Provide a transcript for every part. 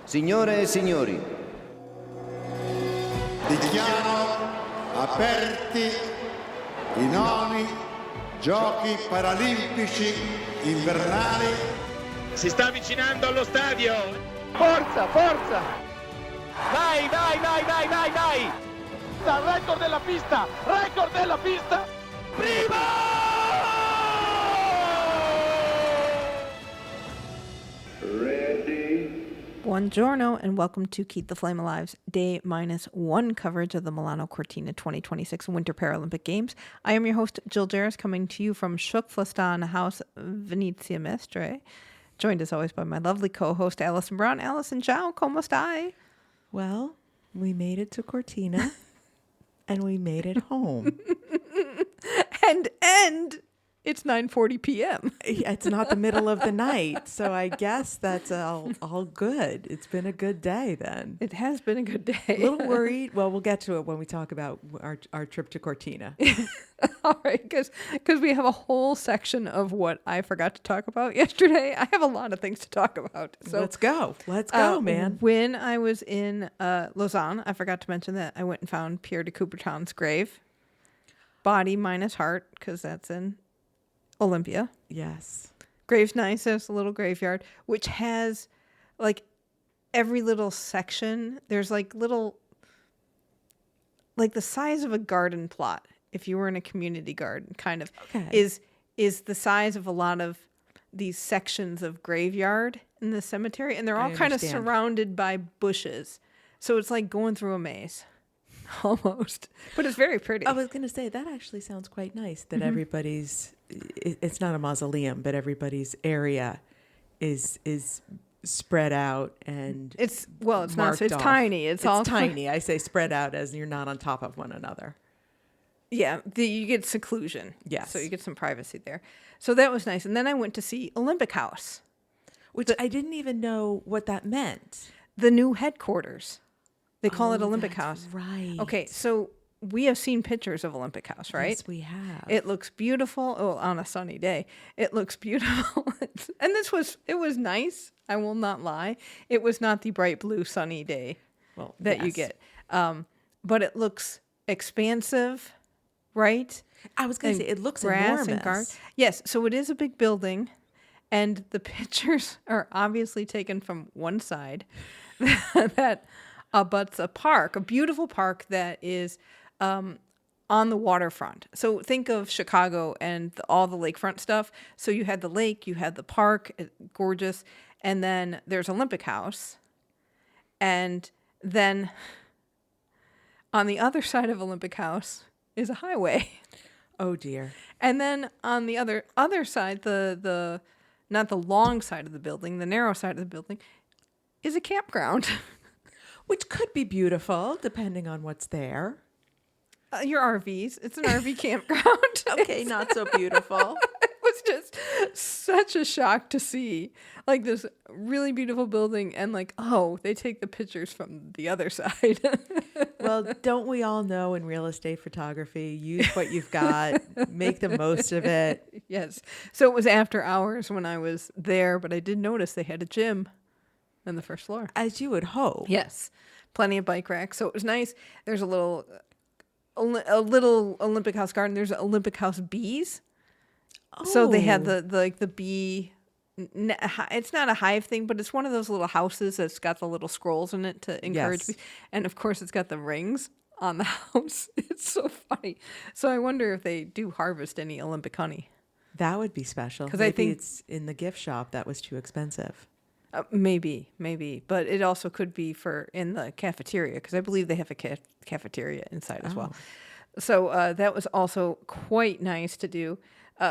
Signore e signori, dichiaro aperti i 9 Giochi Paralimpici Invernali. Si sta avvicinando allo stadio. Forza, forza! Vai, vai, vai, vai, vai, vai! Dal record della pista! Record della pista! Prima! Buongiorno and welcome to Keep the Flame Alive's day -1 coverage of the Milano Cortina 2026 Winter Paralympic Games. I am your host, Jill Jaracz, coming to you from TKFLASTANI House, Venezia Mestre, joined as always by my lovely co-host, Alison Brown. Alison, ciao, como stai? Well, we made it to Cortina and we made it home. And it's 9:40 p.m. It's not the middle of the night, so I guess that's all good. It's been a good day then. It has been a good day. A little worried. Well, we'll get to it when we talk about our trip to Cortina. All right, because we have a whole section of what I forgot to talk about yesterday. I have a lot of things to talk about. So let's go. Let's go, man. When I was in Lausanne, I forgot to mention that I went and found Pierre de Coubertin's grave. Body minus heart, because that's in Olympia. Yes. Grave's nice. There's a little graveyard, which has like every little section. There's like little, like the size of a garden plot. If you were in a community garden, kind of is the size of a lot of these sections of graveyard in the cemetery. And they're all kind of surrounded by bushes. So it's like going through a maze. Almost. But it's very pretty. I was going to say, that actually sounds quite nice that everybody's, it's not a mausoleum, but everybody's area is spread out and it's not, it's off. Tiny. It's all tiny. I say spread out as you're not on top of one another. Yeah. You get seclusion. Yes. So you get some privacy there. So that was nice. And then I went to see Olympic House. Which I didn't even know what that meant. The new headquarters. They call it Olympic House. Right. Okay, so we have seen pictures of Olympic House, right? Yes, we have. It looks beautiful. Oh, on a sunny day. It looks beautiful. And it was nice. I will not lie. It was not the bright blue sunny day you get. But it looks expansive, right? I was going to say, it looks grass enormous. And yes, so it is a big building. And the pictures are obviously taken from one side that abuts a park, a beautiful park that is on the waterfront. So think of Chicago and all the lakefront stuff. So you had the lake, you had the park, gorgeous, and then there's Olympic House. And then on the other side of Olympic House is a highway. Oh, dear. And then on the other side, the not the long side of the building, the narrow side of the building, is a campground. Which could be beautiful, depending on what's there. Your RVs. It's an RV campground. Okay, not so beautiful. It was just such a shock to see. Like this really beautiful building and like, they take the pictures from the other side. Well, don't we all know in real estate photography, use what you've got, make the most of it. Yes. So it was after hours when I was there, but I did notice they had a gym on the first floor. As you would hope. Yes. Plenty of bike racks. So it was nice. There's a little Olympic House garden. There's Olympic House bees. Oh. So they had the bee. It's not a hive thing, but it's one of those little houses that's got the little scrolls in it to encourage bees. And of course, it's got the rings on the house. It's so funny. So I wonder if they do harvest any Olympic honey. That would be special. Because I think it's in the gift shop. That was too expensive. Maybe, but it also could be in the cafeteria because I believe they have a cafeteria inside as well. So that was also quite nice to do.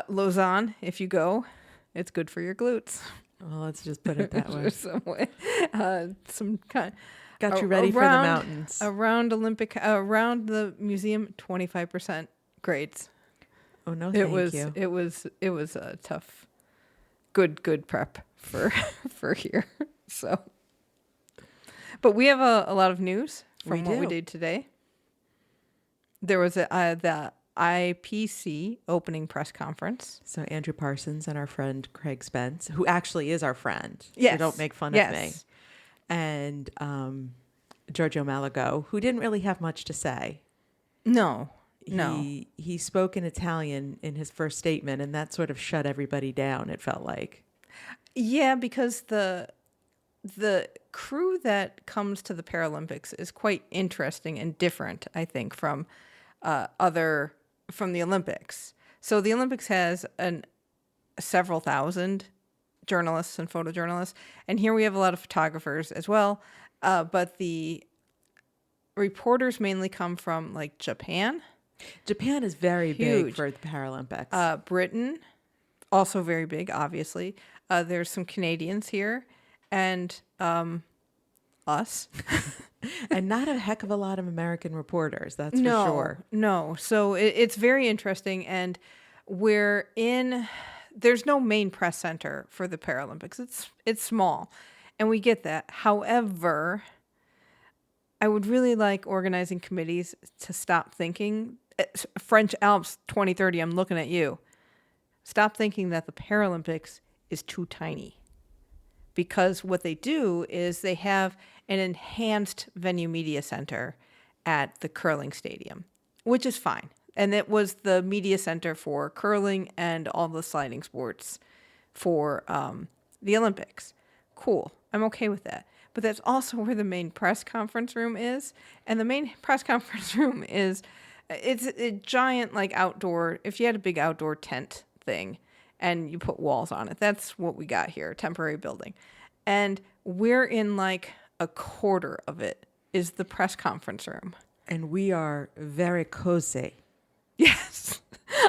Lausanne, if you go, it's good for your glutes. Well, let's just put it that way. Some way. Got you ready for the mountains. Around the museum, 25% grades. Oh no, thank you. It was a tough, good prep for here. So, but we have a lot of news from what we did today. There was the IPC opening press conference. So Andrew Parsons and our friend Craig Spence, who actually is our friend. Yes. So don't make fun of me. and Giorgio Malago, who didn't really have much to say. No. He spoke in Italian in his first statement, and that sort of shut everybody down, it felt like. Yeah, because the crew that comes to the Paralympics is quite interesting and different, I think, from the Olympics. So the Olympics has several thousand journalists and photojournalists, and here we have a lot of photographers as well. But the reporters mainly come from like Japan. Japan is very Huge. big for the Paralympics. Britain, also very big, obviously. There's some Canadians here, and us. And not a heck of a lot of American reporters, that's for sure. No. So it's very interesting, and there's no main press center for the Paralympics. It's small, and we get that. However, I would really like organizing committees to stop thinking, French Alps 2030, I'm looking at you. Stop thinking that the Paralympics is too tiny. Because what they do is they have an enhanced venue media center at the curling stadium, which is fine. And it was the media center for curling and all the sliding sports for the Olympics. Cool. I'm okay with that. But that's also where the main press conference room is. And the main press conference room it's a giant, like, outdoor, if you had a big outdoor tent thing and you put walls on it, that's what we got here, a temporary building. And we're in like a quarter of it is the press conference room. And we are very cozy. Yes.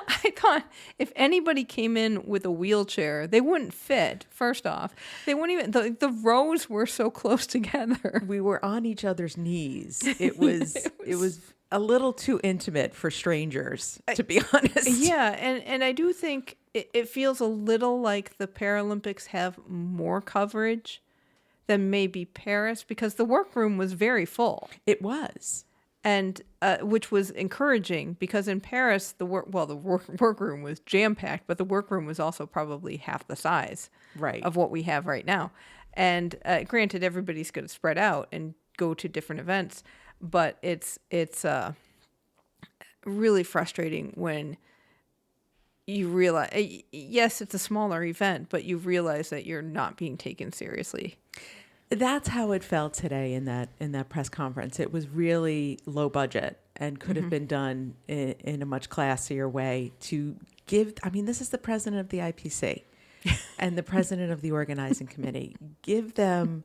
I thought if anybody came in with a wheelchair, they wouldn't fit, first off. They wouldn't even, the rows were so close together. We were on each other's knees. It was a little too intimate for strangers, to be honest. Yeah, and I do think it feels a little like the Paralympics have more coverage than maybe Paris, because the workroom was very full. It was. And which was encouraging, because in Paris, the workroom was jam-packed, but the workroom was also probably half the size of what we have right now. And granted, everybody's going to spread out and go to different events, but it's really frustrating when you realize, yes, it's a smaller event, but you realize that you're not being taken seriously. That's how it felt today in that press conference. It was really low budget and could have been done in a much classier way to give. I mean, this is the president of the IPC and the president of the organizing committee. Give them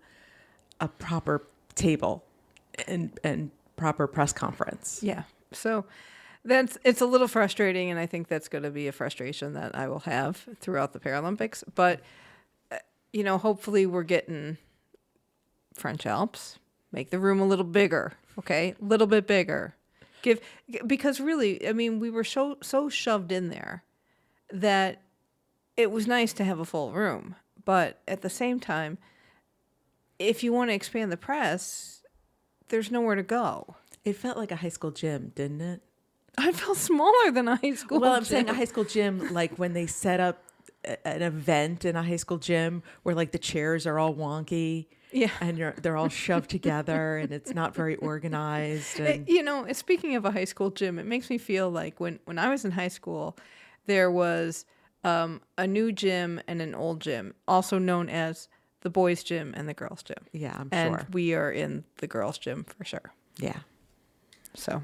a proper table and proper press conference. Yeah. So it's a little frustrating, and I think that's going to be a frustration that I will have throughout the Paralympics. But, hopefully we're getting French Alps, make the room a little bigger, okay? A little bit bigger. Because really, I mean, we were so shoved in there that it was nice to have a full room. But at the same time, if you want to expand the press, there's nowhere to go. It felt like a high school gym, didn't it? I felt smaller than a high school Well, gym. I'm saying a high school gym, like when they set up an event in a high school gym where like the chairs are all wonky. Yeah. And they're all shoved together and it's not very organized. And Speaking of a high school gym, it makes me feel like when I was in high school, there was a new gym and an old gym, also known as the boys' gym and the girls' gym. Yeah, I'm and sure. We are in the girls' gym for sure. Yeah. So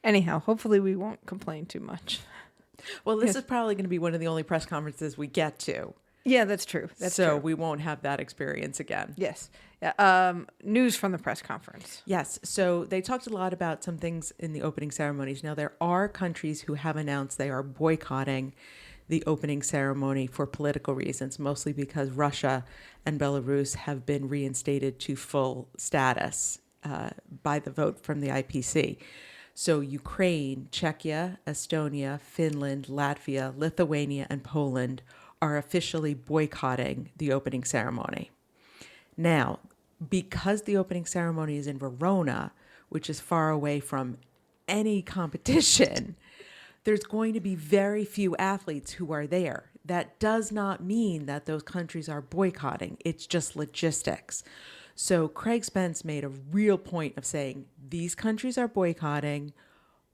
anyhow, hopefully we won't complain too much. Well, this is probably going to be one of the only press conferences we get to. Yeah, that's true. So we won't have that experience again. Yes. Yeah. News from the press conference. Yes. So they talked a lot about some things in the opening ceremonies. Now, there are countries who have announced they are boycotting the opening ceremony for political reasons, mostly because Russia and Belarus have been reinstated to full status by the vote from the IPC. So Ukraine, Czechia, Estonia, Finland, Latvia, Lithuania, and Poland are officially boycotting the opening ceremony. Now, because the opening ceremony is in Verona, which is far away from any competition, there's going to be very few athletes who are there. that does not mean that those countries are boycotting. It's just logistics. So Craig Spence made a real point of saying these countries are boycotting.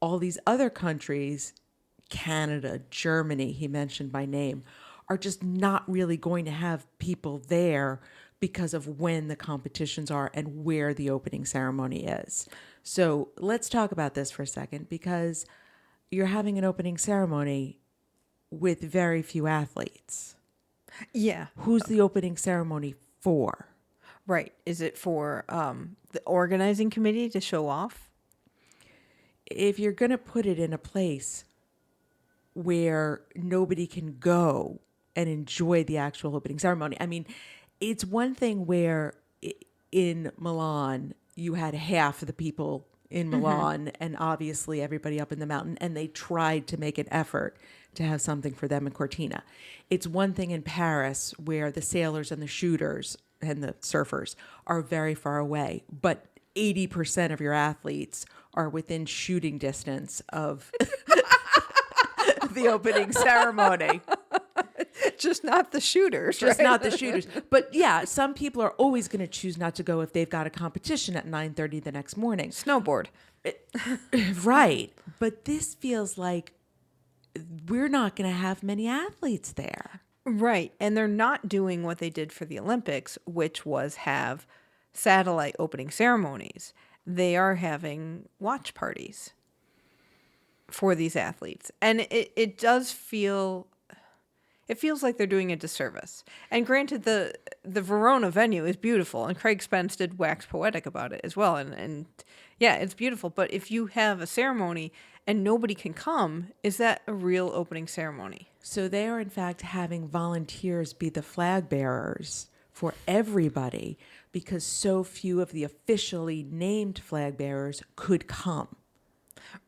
All these other countries, Canada, Germany, he mentioned by name, are just not really going to have people there because of when the competitions are and where the opening ceremony is. So let's talk about this for a second, because you're having an opening ceremony with very few athletes. Yeah. Who's the opening ceremony for? Right. Is it for the organizing committee to show off? If you're going to put it in a place where nobody can go and enjoy the actual opening ceremony, I mean, it's one thing where in Milan, you had half of the people in Milan and obviously everybody up in the mountain, and they tried to make an effort to have something for them in Cortina. It's one thing in Paris where the sailors and the shooters and the surfers are very far away, but 80% of your athletes are within shooting distance of the opening ceremony. Just not the shooters. Just right? not the shooters. But yeah, some people are always going to choose not to go if they've got a competition at 9:30 the next morning. Snowboard. Right. But this feels like we're not going to have many athletes there. Right. And they're not doing what they did for the Olympics, which was have satellite opening ceremonies. They are having watch parties for these athletes. And it does feel... It feels like they're doing a disservice. And granted, the Verona venue is beautiful, and Craig Spence did wax poetic about it as well. And yeah, it's beautiful. But if you have a ceremony and nobody can come, is that a real opening ceremony? So they are, in fact, having volunteers be the flag bearers for everybody because so few of the officially named flag bearers could come.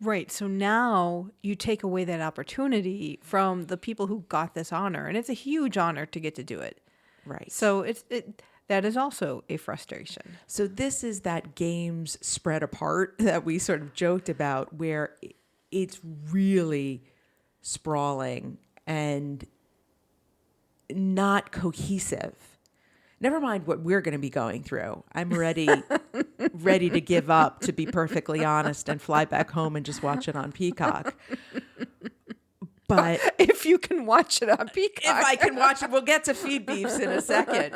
Right. So now you take away that opportunity from the people who got this honor. And it's a huge honor to get to do it. Right. So that is also a frustration. So this is that games spread apart that we sort of joked about, where it's really sprawling and not cohesive. Never mind what we're going to be going through. I'm ready to give up, to be perfectly honest, and fly back home and just watch it on Peacock. But if you can watch it on Peacock. If I can watch it, we'll get to feed beefs in a second.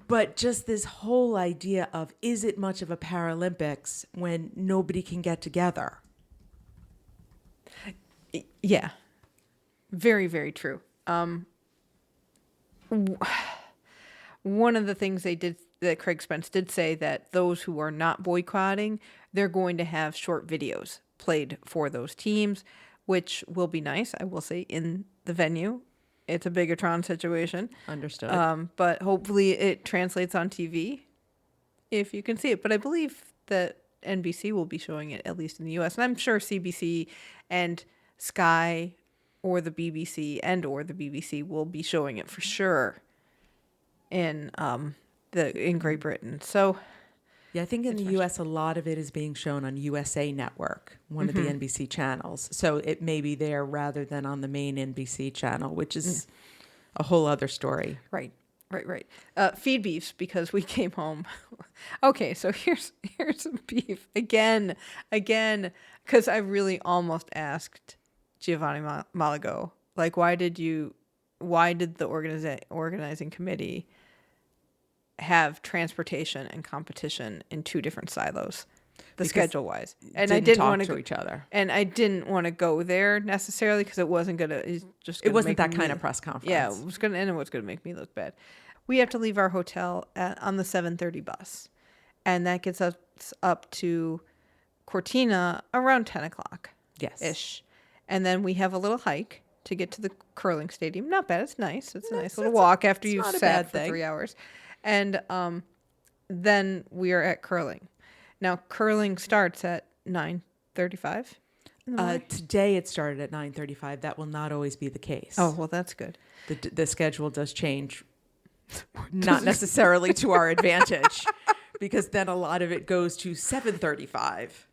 But just this whole idea of, is it much of a Paralympics when nobody can get together? Yeah. Very, very true. One of the things that Craig Spence did say, that those who are not boycotting, they're going to have short videos played for those teams, which will be nice, I will say, in the venue. It's a Bigatron situation. Understood. But hopefully it translates on TV if you can see it. But I believe that NBC will be showing it, at least in the U.S. And I'm sure CBC and Sky or the BBC will be showing it for sure in Great Britain. So yeah, I think in the U.S. a lot of it is being shown on USA Network, one of the NBC channels. So it may be there rather than on the main NBC channel, which is a whole other story. Right. Feed beefs, because we came home. Okay, so here's some beef again, because I really almost asked Giovanni Malago, like, why did the organizing committee have transportation and competition in two different silos, schedule wise? And I didn't want to talk to each other, and I didn't want to go there necessarily because it wasn't it wasn't that kind of press conference. Yeah, it was going to make me look bad. We have to leave our hotel on the 7:30 bus, and that gets us up to Cortina around 10 o'clock. Yes, ish. And then we have a little hike to get to the curling stadium. Not bad. It's nice. It's a nice little walk after you've sat for 3 hours. And then we are at curling. Now, curling starts at 9:35. Today it started at 9:35. That will not always be the case. Oh, well, that's good. The schedule does change, not necessarily to our advantage, because then a lot of it goes to 7:35.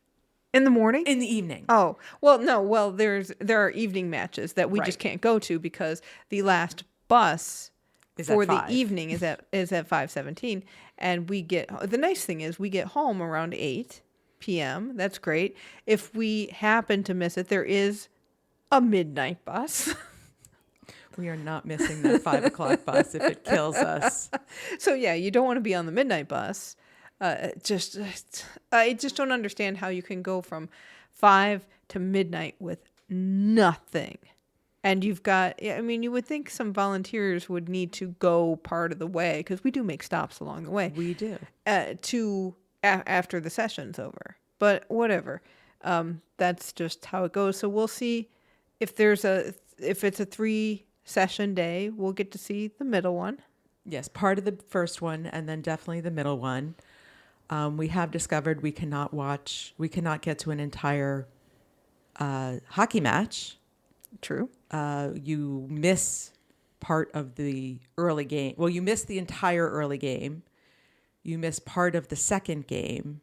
In the morning? In the evening. Oh, well, no. Well, there are evening matches that we just Right. can't go to because the last bus Is for at the 5. evening is at 5:17, and the nice thing is we get home around 8 p.m. That's great. If we happen to miss it, there is a midnight bus. We are not missing that 5 o'clock bus if it kills us. So yeah, you don't want to be on the midnight bus. I just don't understand how you can go from 5 to midnight with nothing. And you've got, I mean, you would think some volunteers would need to go part of the way, because we do make stops along the way. We do. After the session's over. But whatever. That's just how it goes. So we'll see if it's a 3-session day, we'll get to see the middle one. Yes, part of the first one and then definitely the middle one. We have discovered we cannot get to an entire hockey match. True. You miss part of the early game. Well, you miss the entire early game. You miss part of the second game,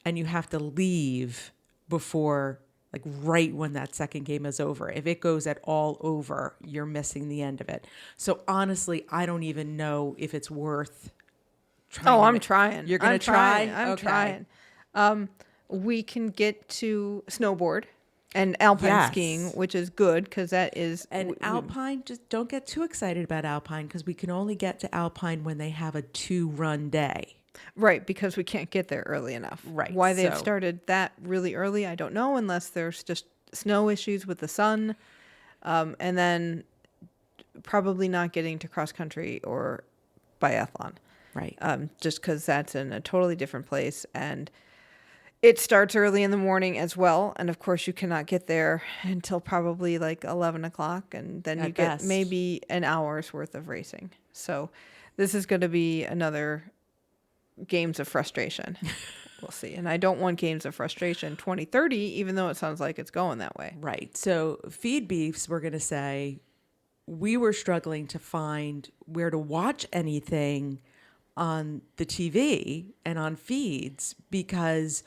and you have to leave before, like, right when that second game is over. If it goes at all over, you're missing the end of it. So honestly, I don't even know if it's worth trying. Oh, I'm trying. You're going to try? I'm trying. We can get to snowboard and alpine skiing, which is good because that is... And alpine, just don't get too excited about alpine because we can only get to alpine when they have a 2-run day. Right, because we can't get there early enough. Right. Why they've started that really early, I don't know, unless there's just snow issues with the sun. And then probably not getting to cross country or biathlon. Right. Just because that's in a totally different place. And it starts early in the morning as well. And of course, you cannot get there until probably like 11 o'clock. And then you get maybe an hour's worth of racing. So this is going to be another games of frustration. We'll see. And I don't want games of frustration 2030, even though it sounds like it's going that way. Right. So feed beefs, we're going to say, we were struggling to find where to watch anything on the TV and on feeds because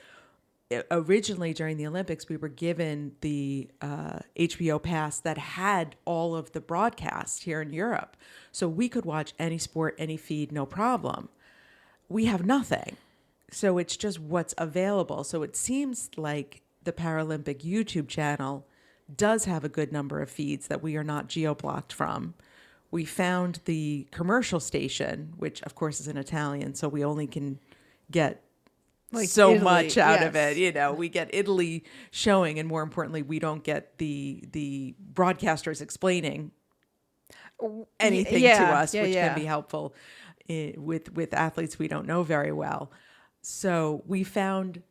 originally during the Olympics, we were given the HBO Pass that had all of the broadcasts here in Europe. So we could watch any sport, any feed, no problem. We have nothing. So it's just what's available. So it seems like the Paralympic YouTube channel does have a good number of feeds that we are not geo-blocked from. We found the commercial station, which of course is in Italian, so we only can get like so Italy, much out of it. You know, we get Italy showing, and more importantly, we don't get the broadcasters explaining anything to us, which can be helpful with athletes we don't know very well. So we found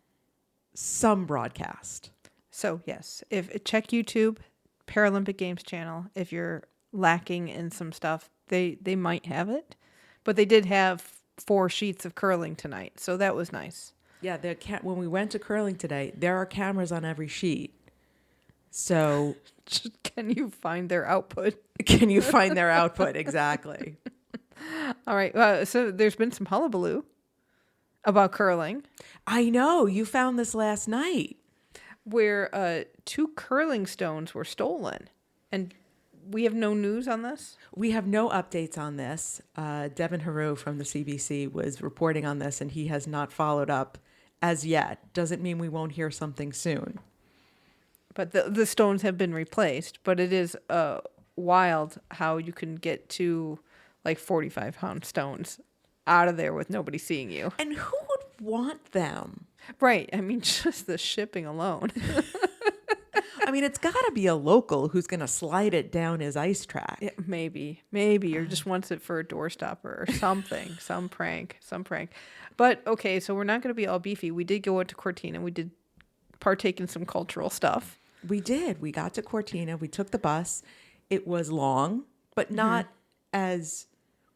some broadcast. So yes, check YouTube, Paralympic Games channel. If you're lacking in some stuff, they might have it, but they did have 4 sheets of curling tonight, so that was nice. Yeah, when we went to curling today, there are cameras on every sheet. So can you find their output? Can you find their output? Exactly. All right. So there's been some hullabaloo about curling. I know. You found this last night. Where 2 curling stones were stolen. And we have no news on this? We have no updates on this. Devin Haru from the CBC was reporting on this, and he has not followed up as yet. Doesn't mean we won't hear something soon. But the stones have been replaced. But it is wild how you can get 2 like 45-pound stones out of there with nobody seeing you. And who would want them? Right. I mean, just the shipping alone. I mean, it's got to be a local who's going to slide it down his ice track. Yeah, maybe, or just wants it for a doorstopper or something, some prank. But okay, so we're not going to be all beefy. We did go out to Cortina. We did partake in some cultural stuff. We did. We got to Cortina. We took the bus. It was long, but not as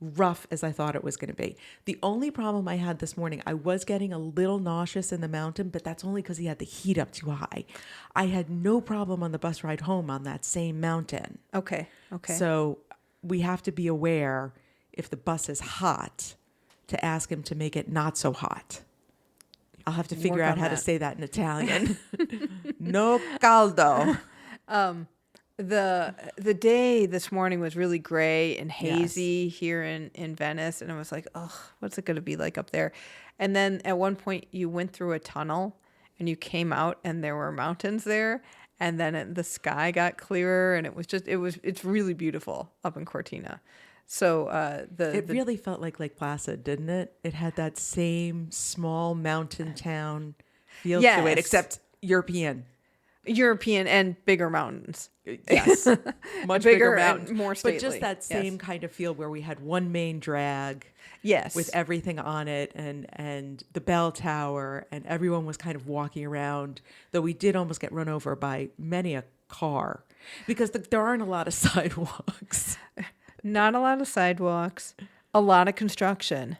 rough as I thought it was going to be. The only problem I had this morning, I was getting a little nauseous in the mountain, but that's only because he had the heat up too high. I had no problem on the bus ride home on that same mountain. Okay. So we have to be aware if the bus is hot to ask him to make it not so hot. I'll have to figure work out on how to that. say that in Italian. No caldo. The day this morning was really gray and hazy Yes. here in Venice, and I was like, oh, what's it going to be like up there? And then at one point you went through a tunnel and you came out and there were mountains there, and then the sky got clearer, and it's really beautiful up in Cortina. So It really felt like Lake Placid, didn't it? It had that same small mountain town feel to Yes. it, except European. and bigger mountains. Yes, much Bigger bigger and mountains, more but stately. just that same Yes. kind of feel where we had one main drag Yes. with everything on it, and the bell tower, and everyone was kind of walking around. Though we did almost get run over by many a car because there aren't a lot of sidewalks. Not a lot of sidewalks, a lot of construction.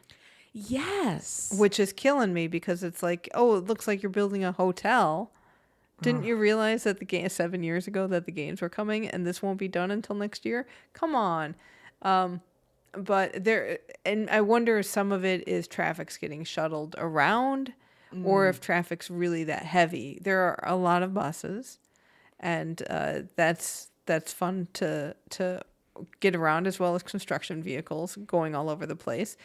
Yes, Which is killing me because it's like, oh, it looks like you're building a hotel. Didn't you realize that 7 years ago that the games were coming and this won't be done until next year? Come on. But and I wonder if some of it is traffic's getting shuttled around or if traffic's really that heavy. There are a lot of buses, and that's fun to get around, as well as construction vehicles going all over the place.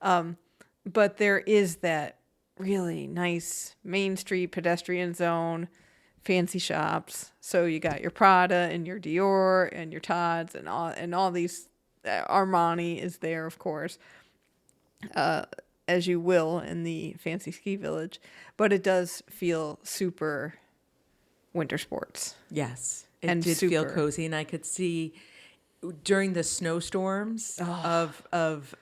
But there is that really nice Main Street pedestrian zone, fancy shops. So you got your Prada and your Dior and your Tod's and all these. Armani is there, of course, as you will in the fancy ski village. But it does feel super winter sports. yes, it And did feel super. cozy, and I could see during the snowstorms of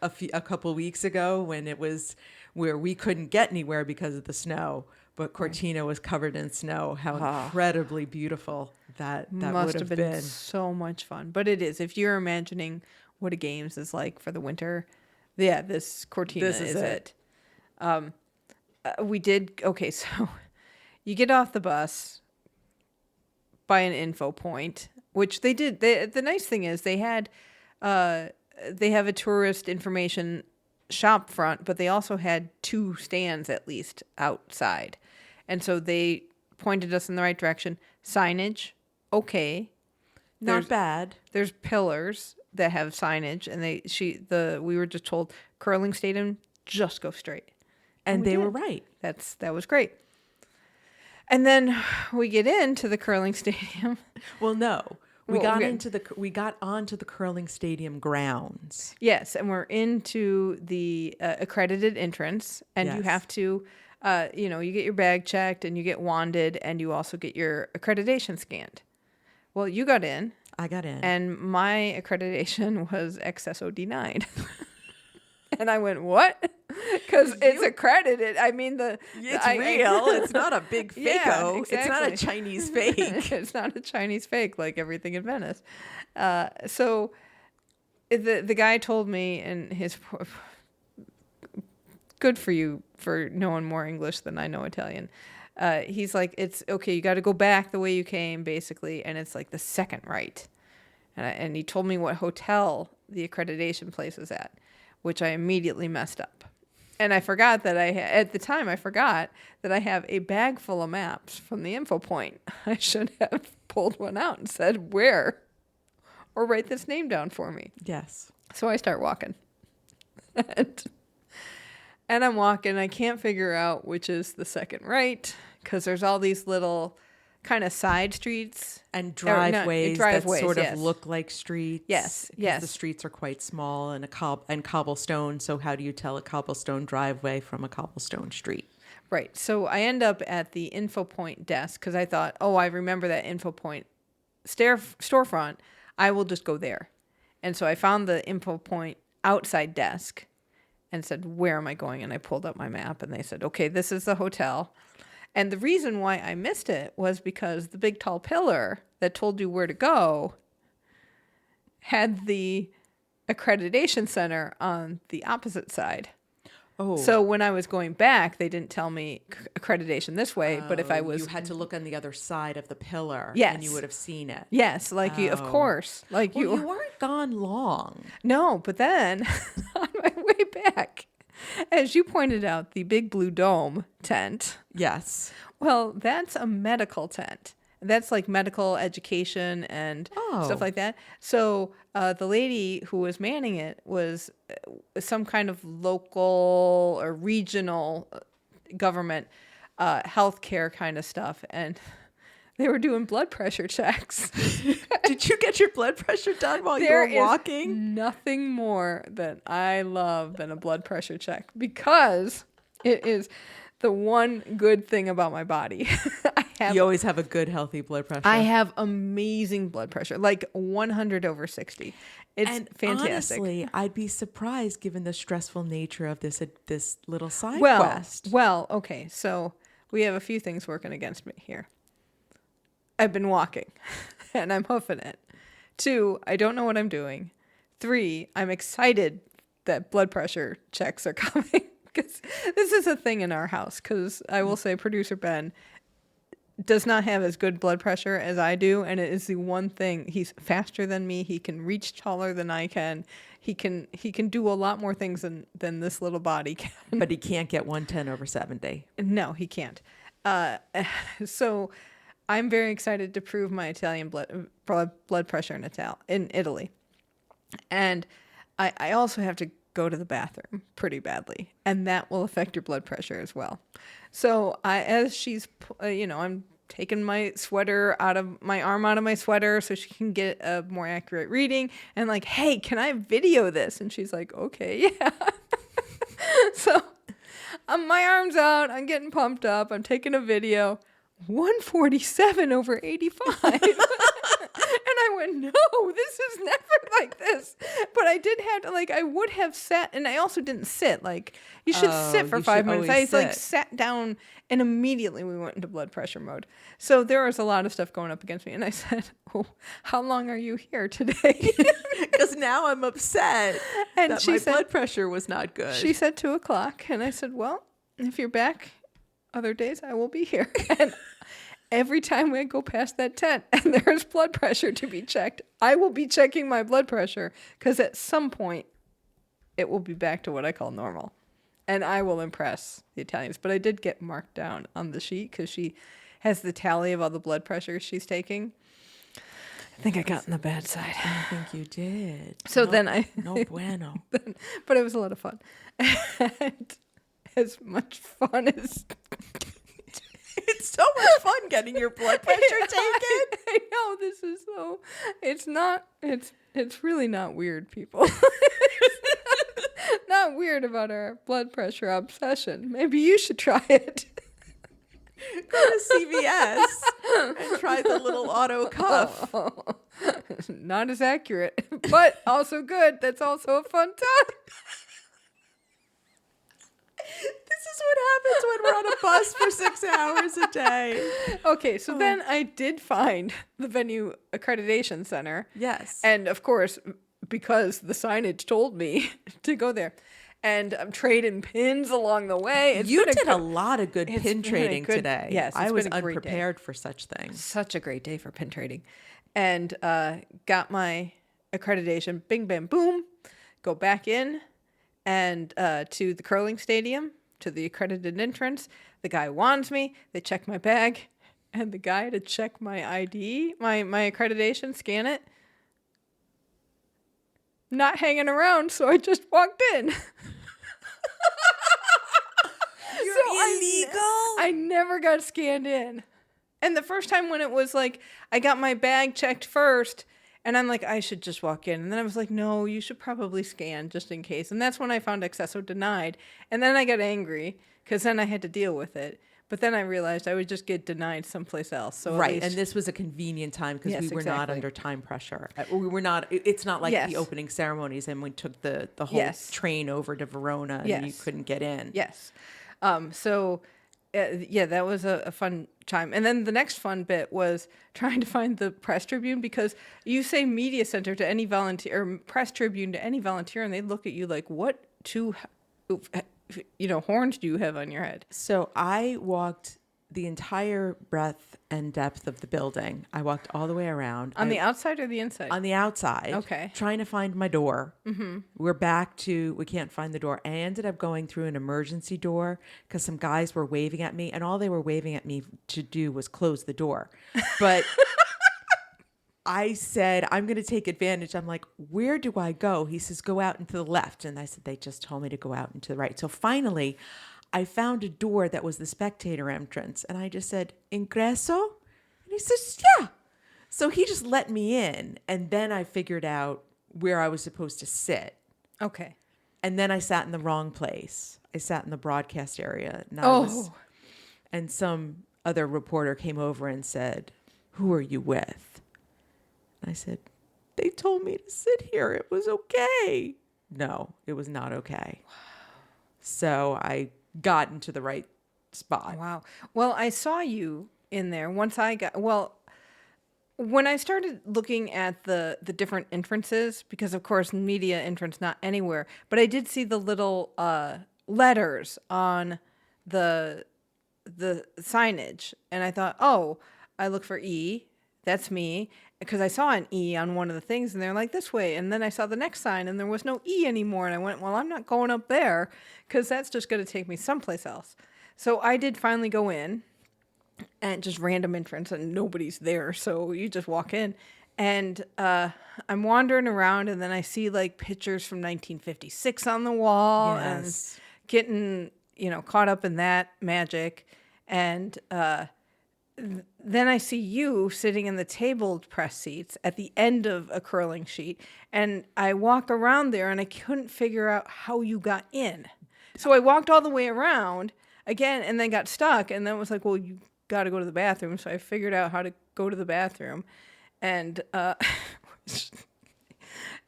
a couple weeks ago when it was where we couldn't get anywhere because of the snow, but Cortina was covered in snow. How incredibly beautiful that Must would have have been been. so much fun. But it is. If you're imagining what a games is like for the winter, yeah, this Cortina This is it. We did. Okay, so you get off the bus by an info point, which they did. The nice thing is they have a tourist information shop front, but they also had 2 stands at least outside, and so they pointed us in the right direction. Signage, okay. Not bad. There's pillars that have signage, and we were just told curling stadium, just go straight. And we they were did. right. That was great. And then we get into the curling stadium. Well, no. We Well, got onto the curling stadium grounds. Yes, and we're into the accredited entrance, and you Yes. have to, you get your bag checked, and you get wanded, and you also get your accreditation scanned. Well, you got in, I got in. and my accreditation was Accesso Denied. And I went, what? Because it's accredited. I mean, it's real. It's not a big fake-o. Yeah, It's not a exactly. Chinese fake. It's not a Chinese fake like everything in Venice. So the guy told me, and his good for you for knowing more English than I know Italian. He's like, it's okay. You got to go back the way you came, basically, and it's like the second right. And he told me what hotel the accreditation place is at, which I immediately messed up. And I forgot that at the time I forgot that I have a bag full of maps from the info point. I should have pulled one out and said where, or write this name down for me. Yes. So I start walking. And I'm walking. I can't figure out which is the second right because there's all these little kind of side streets. And driveways that sort of yes. look like streets. Yes, 'cause yes. The streets are quite small and cobblestone. So how do you tell a cobblestone driveway from a cobblestone street? Right. So I end up at the info point desk because I thought, oh, I remember that info point storefront. I will just go there. And so I found the info point outside desk and said, where am I going? And I pulled up my map and they said, okay, this is the hotel. And the reason why I missed it was because the big tall pillar that told you where to go had the accreditation center on the opposite side. Oh. So when I was going back, they didn't tell me accreditation this way, but if I was... You had to look on the other side of the pillar. Yes. And you would have seen it. Yes, like you, of Oh. course. Like Well, you weren't gone long. No, but then on my way back, As you pointed out, the big blue dome tent. Yes. Well, that's a medical tent. That's like medical education and stuff like that. So the lady who was manning it was some kind of local or regional government healthcare kind of stuff. And they were doing blood pressure checks. Did you get your blood pressure done while you were walking? There is nothing more that I love than a blood pressure check because it is the one good thing about my body. You always have a good, healthy blood pressure. I have amazing blood pressure, like 100/60. It's fantastic. Honestly, I'd be surprised given the stressful nature of this little side Well, quest. okay. So we have a few things working against me here. I've been walking and I'm hoofing it. 2, I don't know what I'm doing. 3, I'm excited that blood pressure checks are coming because this is a thing in our house. Because I will say producer Ben does not have as good blood pressure as I do. And it is the one thing. He's faster than me. He can reach taller than I can. He can do a lot more things than this little body can. But he can't get 110/70. No, he can't. So I'm very excited to prove my Italian blood pressure in Italy. And I also have to go to the bathroom pretty badly. And that will affect your blood pressure as well. So as she's, I'm taking my sweater my arm out of my sweater so she can get a more accurate reading. And like, hey, can I video this? And she's like, okay, yeah. So my arm's out. I'm getting pumped up. I'm taking a video. 147/85. And I went, no, this is never like this. But I did have to, I would have sat, and I also didn't sit. You should sit for 5 minutes. I sat down, and immediately we went into blood pressure mode. So there was a lot of stuff going up against me. And I said, oh, how long are you here today? Because now I'm upset and that my blood pressure was not good. She said 2:00. And I said, well, if you're back other days, I will be here. And every time we go past that tent and there's blood pressure to be checked, I will be checking my blood pressure because at some point it will be back to what I call normal. And I will impress the Italians. But I did get marked down on the sheet because she has the tally of all the blood pressure she's taking. I think I got on the bad side. I think you did. So No bueno. But it was a lot of fun. And as much fun as... It's so much fun getting your blood pressure taken. I know, this is so... It's really not weird, people. Not weird about our blood pressure obsession. Maybe you should try it. Go to CVS and try the little auto cuff. Oh, not as accurate, but also good. That's also a fun time. This is what happens when we're on a bus for 6 hours a day. Okay, so then I did find the venue accreditation center. Yes. And of course, because the signage told me to go there. And I'm trading pins along the way. You did a lot of good pin trading today. Yes, I was unprepared for such things. Such a great day for pin trading. And got my accreditation, bing, bam, boom, go back in and to the curling stadium, to the accredited entrance. The guy wands me. They check my bag. And the guy to check my ID, my accreditation, scan it. Not hanging around, so I just walked in. You're illegal? I never got scanned in. And the first time when it was like, I got my bag checked first, and I'm like, I should just walk in. And then I was like, no, you should probably scan just in case. And that's when I found Accesso Denied. And then I got angry, because then I had to deal with it. But then I realized I would just get denied someplace else. So right, and this was a convenient time because we were not under time pressure. We were not. It's not like the opening ceremonies, and we took the whole train over to Verona, and you couldn't get in. Yes. That was a fun time. And then the next fun bit was trying to find the press tribune, because you say media center to any volunteer, or press tribune to any volunteer, and they look at you like, what two horns do you have on your head? So I walked the entire breadth and depth of the building. I walked all the way around. On the outside or the inside? On the outside. Okay. Trying to find my door. We're back to, we can't find the door. I ended up going through an emergency door because some guys were waving at me, and all they were waving at me to do was close the door. But I said, I'm going to take advantage. I'm like, where do I go? He says, go out and to the left. And I said, they just told me to go out and to the right. So finally, I found a door that was the spectator entrance. And I just said, ingreso? And he says, yeah. So he just let me in. And then I figured out where I was supposed to sit. Okay. And then I sat in the wrong place. I sat in the broadcast area. And some other reporter came over and said, who are you with? And I said, they told me to sit here. It was okay. No, it was not okay. So I got into the right spot. Wow. Well, I saw you in there once when I started looking at the different entrances, because of course media entrance not anywhere, but I did see the little letters on the signage, and I thought, oh, I look for E, that's me, because I saw an E on one of the things, and they're like, this way. And then I saw the next sign, and there was no E anymore. And I went, well, I'm not going up there, because that's just going to take me someplace else. So I did finally go in, and just random entrance, and nobody's there. So you just walk in. And I'm wandering around, and then I see, like, pictures from 1956 on the wall. Yes. And getting, caught up in that magic. And then I see you sitting in the tabled press seats at the end of a curling sheet, and I walk around there, and I couldn't figure out how you got in. So I walked all the way around again, and then got stuck, and then was like, well, you got to go to the bathroom. So I figured out how to go to the bathroom, and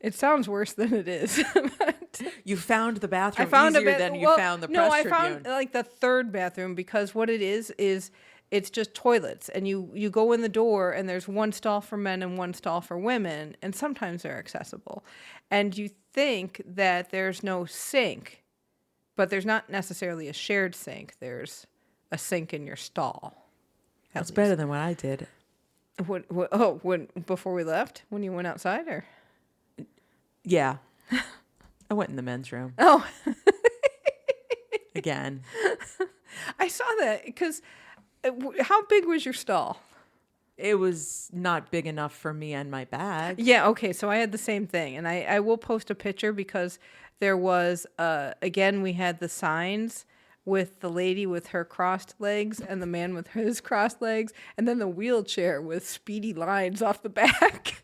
it sounds worse than it is. You found the bathroom found easier than you found the press tribune. No, I found like the third bathroom, because what it is it's just toilets, and you go in the door, and there's one stall for men and one stall for women, and sometimes they're accessible. And you think that there's no sink, but there's not necessarily a shared sink. There's a sink in your stall. That's better than what I did. When before we left, when you went outside, or? Yeah. I went in the men's room. Oh. Again. I saw that, because how big was your stall? It was not big enough for me and my bag. Yeah, okay, so I had the same thing. And I will post a picture, because there was, again, we had the signs with the lady with her crossed legs and the man with his crossed legs, and then the wheelchair with speedy lines off the back.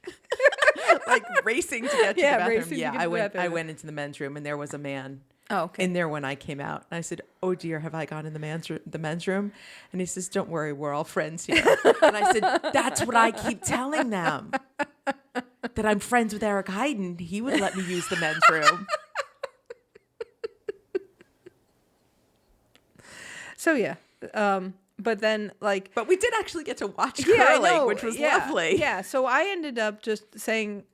Like racing to get to the bathroom. Racing Yeah, to get to the bathroom. I went into the men's room, and there was a man okay. in there when I came out. And I said, oh dear, have I gone in the men's room? And he says, don't worry, we're all friends here. And I said, that's what I keep telling them, that I'm friends with Eric Hayden. He would let me use the men's room. So yeah, but then but we did actually get to watch curling, which was lovely. Yeah, so I ended up just saying,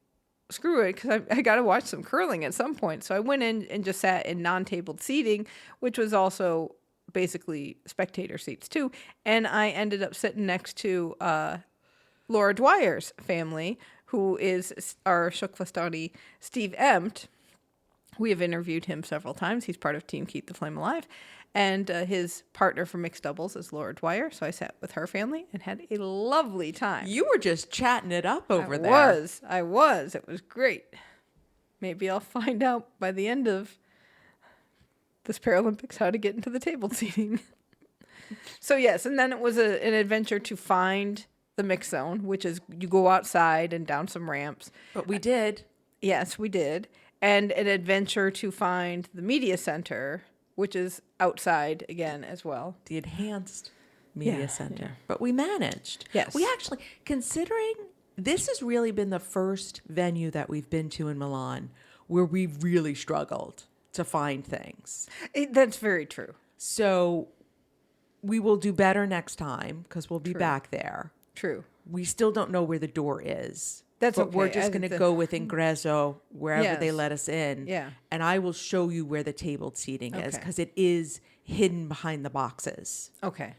screw it, because I got to watch some curling at some point. So I went in and just sat in non-tabled seating, which was also basically spectator seats too. And I ended up sitting next to Laura Dwyer's family, who is our TKFLASTANI Steve Emt. We have interviewed him several times. He's part of Team Keep the Flame Alive. And his partner for mixed doubles is Laura Dwyer. So I sat with her family and had a lovely time. You were just chatting it up over there. I was. It was great. Maybe I'll find out by the end of this Paralympics how to get into the table seating. So yes, and then it was an adventure to find the mix zone, which is you go outside and down some ramps. But we did. Yes, we did. And an adventure to find the media center, which is outside again as well. The enhanced media center. But we managed. Yes. We actually, considering this has really been the first venue that we've been to in Milan where we really struggled to find things. That's very true. So we will do better next time because we'll be back there. True. We still don't know where the door is. That's but okay. We're just going to go with ingresso wherever they Yes. let us in. Yeah. And I will show you where the tabled seating is Okay. because it is hidden behind the boxes. Okay.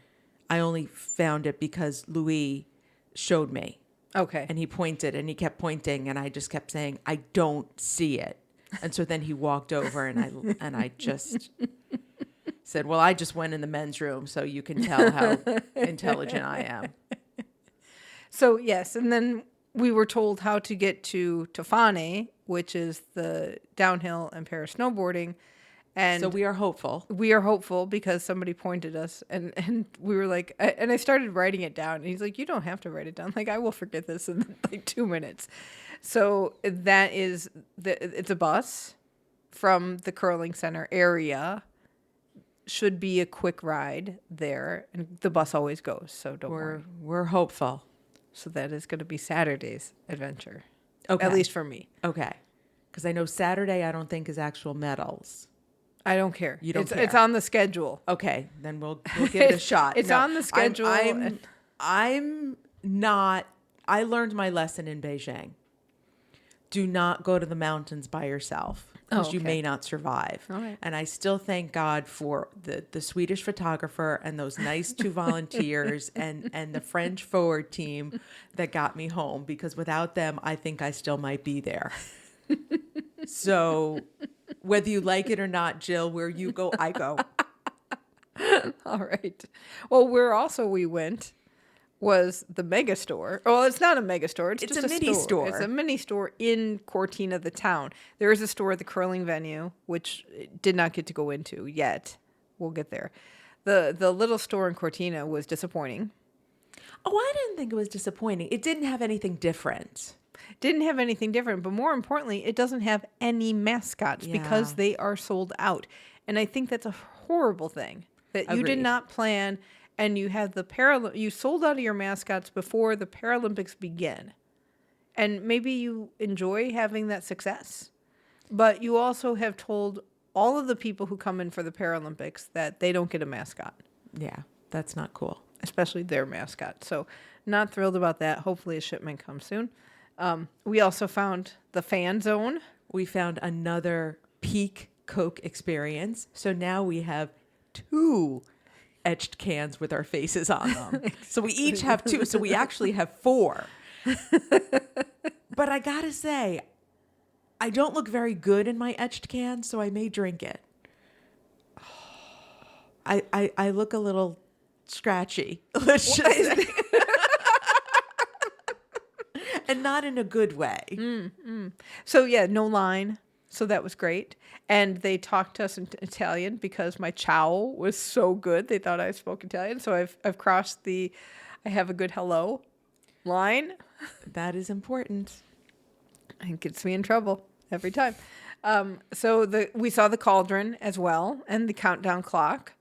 I only found it because Louis showed me. Okay. And he pointed and he kept pointing and I just kept saying, I don't see it. And so then he walked over and I just said, well, I just went in the men's room so you can tell how intelligent I am. So, yes. And then we were told how to get to Tofane, which is the downhill and para snowboarding. And so we are hopeful. We are hopeful because somebody pointed us and we were like, and I started writing it down. And he's like, you don't have to write it down. Like, I will forget this in like 2 minutes. So that is, it's a bus from the curling center area. Should be a quick ride there. And the bus always goes, so don't worry. We're hopeful. So that is going to be Saturday's adventure. Okay. At least for me. Okay. Because I know Saturday I don't think is actual medals. I don't care. You don't care. It's on the schedule. Okay, then we'll give it a shot. It's on the schedule. I'm not. I learned my lesson in Beijing. Do not go to the mountains by yourself because you may not survive. All right. And I still thank God for the Swedish photographer and those nice 2 volunteers and the French forward team that got me home, because without them, I think I still might be there. So whether you like it or not, Jill, where you go, I go. All right. Well, we went was the mega store. Well, it's not a mega store. It's just a mini store. It's a mini store in Cortina, the town. There is a store at the curling venue, which did not get to go into yet. We'll get there. The little store in Cortina was disappointing. Oh, I didn't think it was disappointing. It didn't have anything different. Didn't have anything different, but more importantly, it doesn't have any mascots because they are sold out. And I think that's a horrible thing that you did not plan, and you had you sold out of your mascots before the Paralympics begin. And maybe you enjoy having that success, but you also have told all of the people who come in for the Paralympics that they don't get a mascot. Yeah, that's not cool. Especially their mascot. So not thrilled about that. Hopefully a shipment comes soon. We also found the fan zone. We found another peak Coke experience. So now we have 2 etched cans with our faces on them. So we each have 2. So we actually have 4. But I gotta say, I don't look very good in my etched can, so I may drink it. I look a little scratchy. Let's just say. And not in a good way. So yeah, no line. So that was great. And they talked to us in Italian because my ciao was so good. They thought I spoke Italian. So I've crossed I have a good hello line. That is important. It gets me in trouble every time. So we saw the cauldron as well and the countdown clock,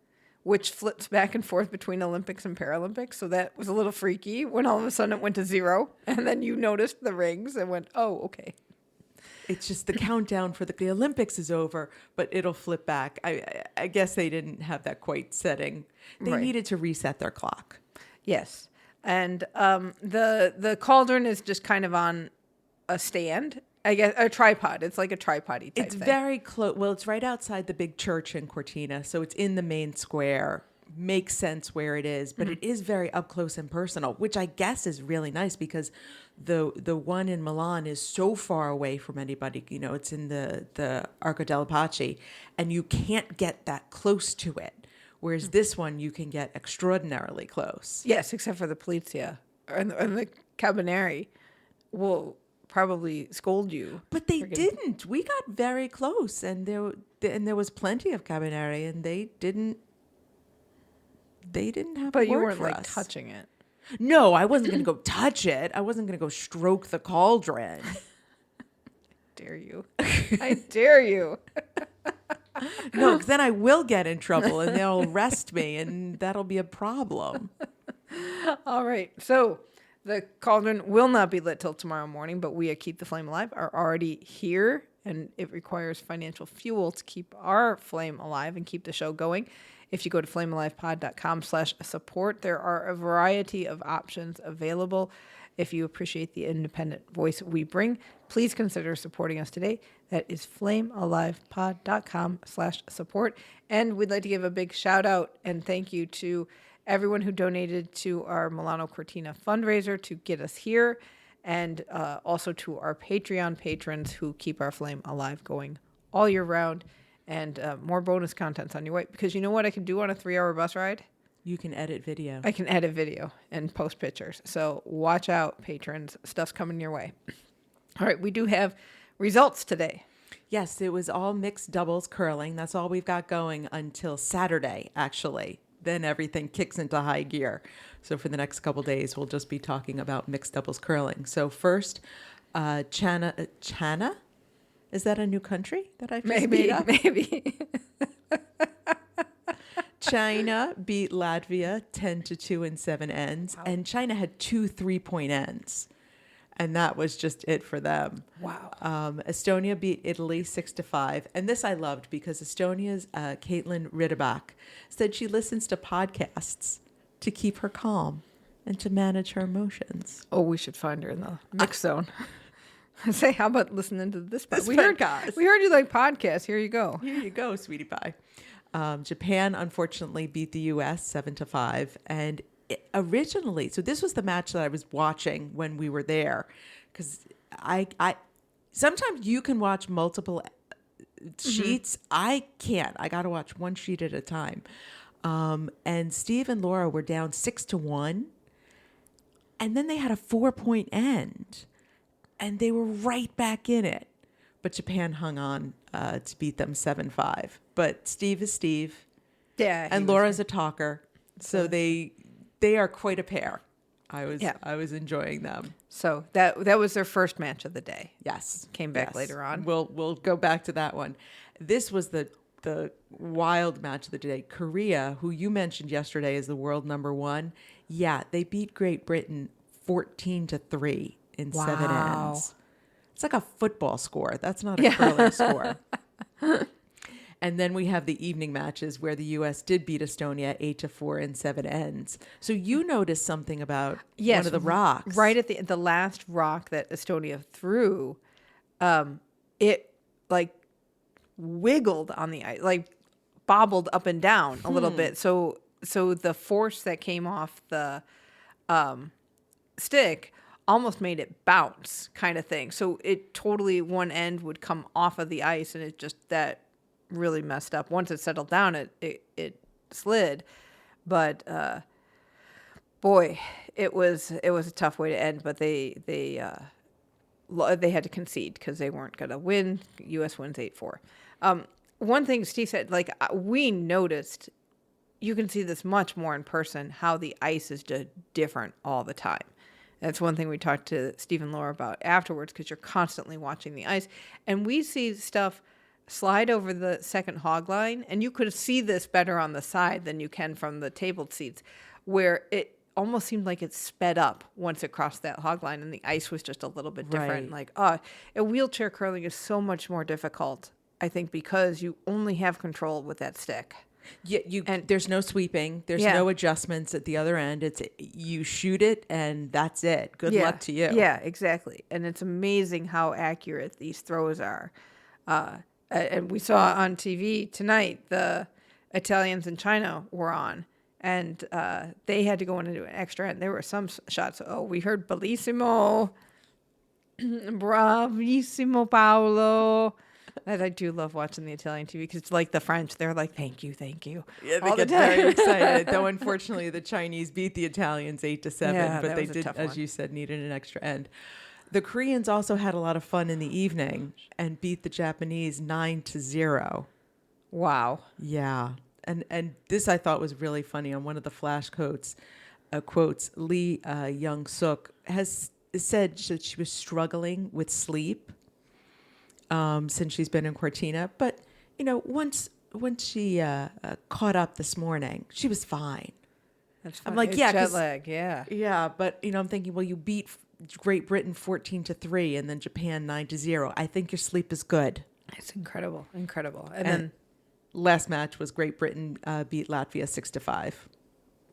which flips back and forth between Olympics and Paralympics. So that was a little freaky when all of a sudden it went to 0. And then you noticed the rings and went, oh, okay. It's just the countdown for the Olympics is over, but it'll flip back. I guess they didn't have that quite setting. They needed to reset their clock. Yes. And the cauldron is just kind of on a stand. I guess a tripod. It's like a tripod-y type thing. Very close. Well, it's right outside the big church in Cortina, so it's in the main square. Makes sense where it is, but it is very up close and personal, which I guess is really nice because the one in Milan is so far away from anybody. You know, it's in the Arco della Pace, and you can't get that close to it. Whereas this one, you can get extraordinarily close. Yes, except for the Polizia and the Carabinieri will probably scold you. But they didn't. We got very close, and there was plenty of Carabinieri, and they didn't have but a you word weren't for like us. touching it. No, I wasn't going to go touch it. I wasn't going to go stroke the cauldron. Dare you. I dare you. No, because then I will get in trouble and they'll arrest me and that'll be a problem. All right. So the cauldron will not be lit till tomorrow morning, but we at Keep the Flame Alive are already here, and it requires financial fuel to keep our flame alive and keep the show going. If you go to flamealivepod.com/support, there are a variety of options available. If you appreciate the independent voice we bring, please consider supporting us today. That is flamealivepod.com/support. And we'd like to give a big shout out and thank you to everyone who donated to our Milano Cortina fundraiser to get us here, and also to our Patreon patrons who keep our flame alive going all year round, and more bonus contents on your way. Because you know what I can do on a 3-hour bus ride? You can edit video. I can edit video and post pictures. So watch out, patrons. Stuff's coming your way. All right, we do have results today. Yes, it was all mixed doubles curling. That's all we've got going until Saturday, actually. Then everything kicks into high gear. So for the next couple days, we'll just be talking about mixed doubles curling. So first, China? Is that a new country that I've just made up? Maybe. China beat Latvia 10-2 in 7 ends. Wow. And China had 2 3-point ends. And that was just it for them. Wow. Estonia beat Italy 6-5. And this I loved because Estonia's Caitlin Ridderbach said she listens to podcasts to keep her calm and to manage her emotions. Oh, we should find her in the mix zone. Say, how about listening to this podcast? We heard you like podcasts. Here you go. Here you go, sweetie pie. Japan, unfortunately, beat the U.S. 7-5. And originally, so this was the match that I was watching when we were there, because I sometimes you can watch multiple sheets. I can't. I got to watch one sheet at a time. And Steve and Laura were down 6-1, and then they had a 4-point end, and they were right back in it. But Japan hung on to beat them 7-5. But Steve is Steve, yeah, and Laura's a talker, so they are quite a pair. I was enjoying them. So that was their first match of the day. Yes, came back later on. We'll go back to that one. This was the wild match of the day. Korea, who you mentioned yesterday as the world number 1, yeah, they beat Great Britain 14-3 in 7 ends. It's like a football score. That's not a curling score. And then we have the evening matches where the U.S. did beat Estonia 8-4 in 7 ends. So you noticed something about one of the rocks. Right at the last rock that Estonia threw, it like wiggled on the ice, like bobbled up and down a little bit. So the force that came off the stick almost made it bounce, kind of thing. So it totally, one end would come off of the ice, and it just that really messed up. Once it settled down, it slid. But boy, it was a tough way to end. But they had to concede because they weren't going to win. U.S. wins 8-4. One thing Steve said, like, we noticed, you can see this much more in person, how the ice is just different all the time. That's one thing we talked to Steve and Laura about afterwards, because you're constantly watching the ice. And we see stuff slide over the second hog line, and you could see this better on the side than you can from the tabled seats, where it almost seemed like it sped up once it crossed that hog line, and the ice was just a little bit different. Right. Like, wheelchair curling is so much more difficult, I think, because you only have control with that stick. Yeah, there's no sweeping. There's no adjustments at the other end. It's you shoot it and that's it. Good luck to you. Yeah, exactly. And it's amazing how accurate these throws are. And we saw on TV tonight, the Italians and China were on, and they had to go in and do an extra. And there were some shots. Oh, we heard bellissimo, bravissimo, Paolo. That I do love watching the Italian TV, because it's like the French. They're like, thank you. Yeah, they get very excited. Though, unfortunately, the Chinese beat the Italians 8-7, but they did, as you said, needed an extra end. The Koreans also had a lot of fun in the evening and beat the Japanese 9-0. Wow. Yeah. And this I thought was really funny. On one of the flash quotes, Lee Young-suk has said that she was struggling with sleep since she's been in Cortina. But, once she caught up this morning, she was fine. That's funny. I'm like, it's yeah. Jet lag, yeah. Yeah, but, I'm thinking, well, you beat Great Britain 14-3 and then Japan 9-0. I think your sleep is good. It's incredible. And then last match was Great Britain beat Latvia 6-5.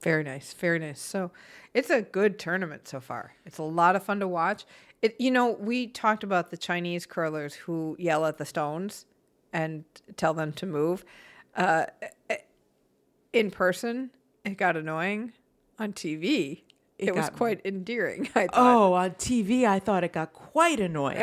Very nice. So it's a good tournament so far. It's a lot of fun to watch. We talked about the Chinese curlers who yell at the stones and tell them to move. In person, it got annoying. On TV, it was quite endearing, I thought. Oh, on TV, I thought it got quite annoying.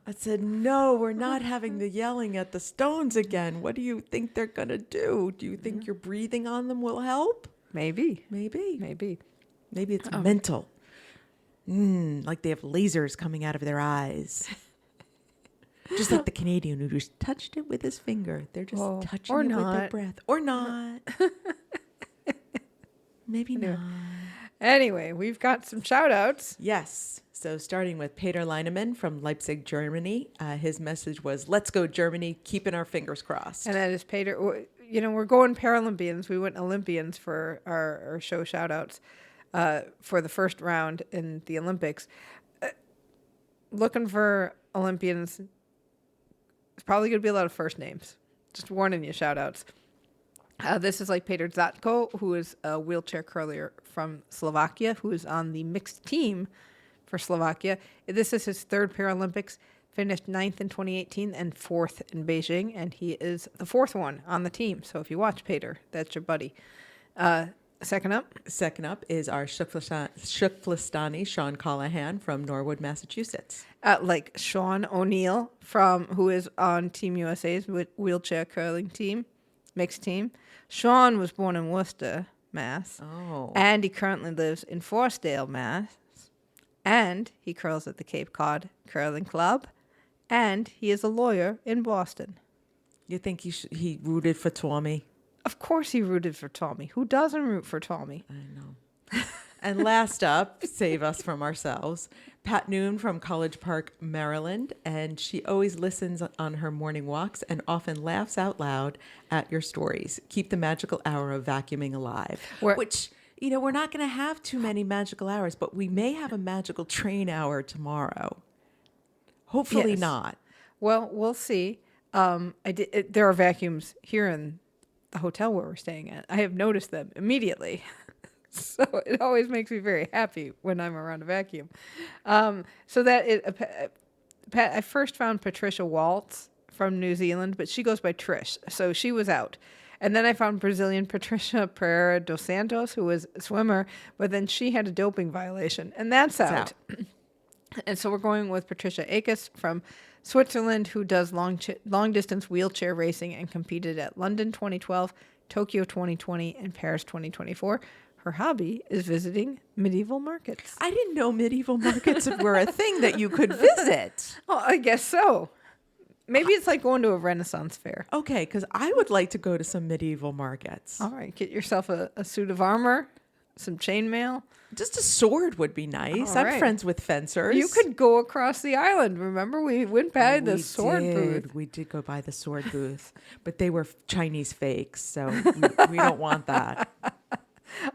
I said, no, we're not having the yelling at the stones again. What do you think they're going to do? Do you think your breathing on them will help? Maybe. Maybe. Maybe. Maybe it's mental. Like they have lasers coming out of their eyes. Just like the Canadian who just touched it with his finger. They're just touching it with their breath. Or not. Maybe not. Anyway, we've got some shout outs. Yes. So starting with Peter Leinemann from Leipzig, Germany. His message was, let's go Germany, keeping our fingers crossed. And that is Peter. You know, we're going Paralympians. We went Olympians for our show shout outs for the first round in the Olympics. Looking for Olympians. It's probably going to be a lot of first names. Just warning you, shout outs. This is like Peter Zatko, who is a wheelchair curler from Slovakia, who is on the mixed team for Slovakia. This is his third Paralympics, finished 9th in 2018 and 4th in Beijing, and he is the 4th one on the team. So if you watch Peter, that's your buddy. Second up is our TKFLASTANI Sean Callahan from Norwood, Massachusetts. Like Sean O'Neill who is on Team USA's wheelchair curling team, mixed team. Sean was born in Worcester, Mass. Oh. And he currently lives in Forestdale, Mass. And he curls at the Cape Cod Curling Club. And he is a lawyer in Boston. You think he rooted for Tommy? Of course he rooted for Tommy. Who doesn't root for Tommy? I know. And last up, save us from ourselves, Pat Noon from College Park, Maryland. And she always listens on her morning walks and often laughs out loud at your stories. Keep the magical hour of vacuuming alive. Which, you know, we're not going to have too many magical hours, but we may have a magical train hour tomorrow. Hopefully not. Well, we'll see. There are vacuums here in the hotel where we're staying at. I have noticed them immediately. So it always makes me very happy when I'm around a vacuum. I first found Patricia Waltz from New Zealand, but she goes by Trish. So she was out. And then I found Brazilian Patricia Pereira dos Santos, who was a swimmer, but then she had a doping violation, and that's out. And so we're going with Patricia Akis from Switzerland, who does long-distance wheelchair racing and competed at London 2012, Tokyo 2020, and Paris 2024. Her hobby is visiting medieval markets. I didn't know medieval markets were a thing that you could visit. Oh, I guess so. Maybe it's like going to a Renaissance fair. Okay, because I would like to go to some medieval markets. All right, get yourself a suit of armor, some chainmail. Just a sword would be nice. I'm friends with fencers. You could go across the island. Remember, we went by the sword booth. We did go by the sword booth, but they were Chinese fakes, so we don't want that.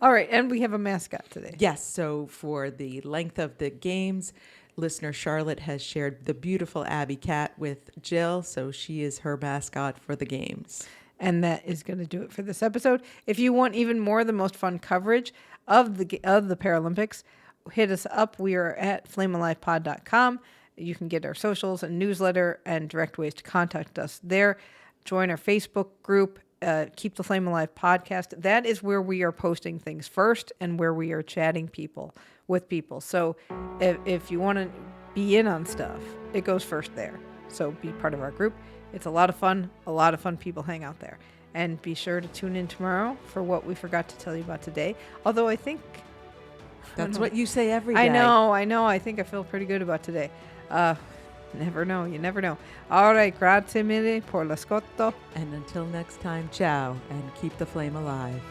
All right, and we have a mascot today. Yes, so for the length of the games, listener Charlotte has shared the beautiful Abby cat with Jill, so she is her mascot for the games. And that is going to do it for this episode. If you want even more of the most fun coverage of the Paralympics, hit us up. We are at flamealivepod.com. You can get our socials and newsletter and direct ways to contact us there. Join our Facebook group, Keep the Flame Alive podcast. That is where we are posting things first and where we are chatting with people. So if you want to be in on stuff, it goes first there. So be part of our group. It's a lot of fun. A lot of fun people hang out there. And be sure to tune in tomorrow for what we forgot to tell you about today. Although I think... That's what you say every day. I know. I think I feel pretty good about today. Never know. You never know. All right. Grazie mille por l'ascolto. And until next time, ciao, and keep the flame alive.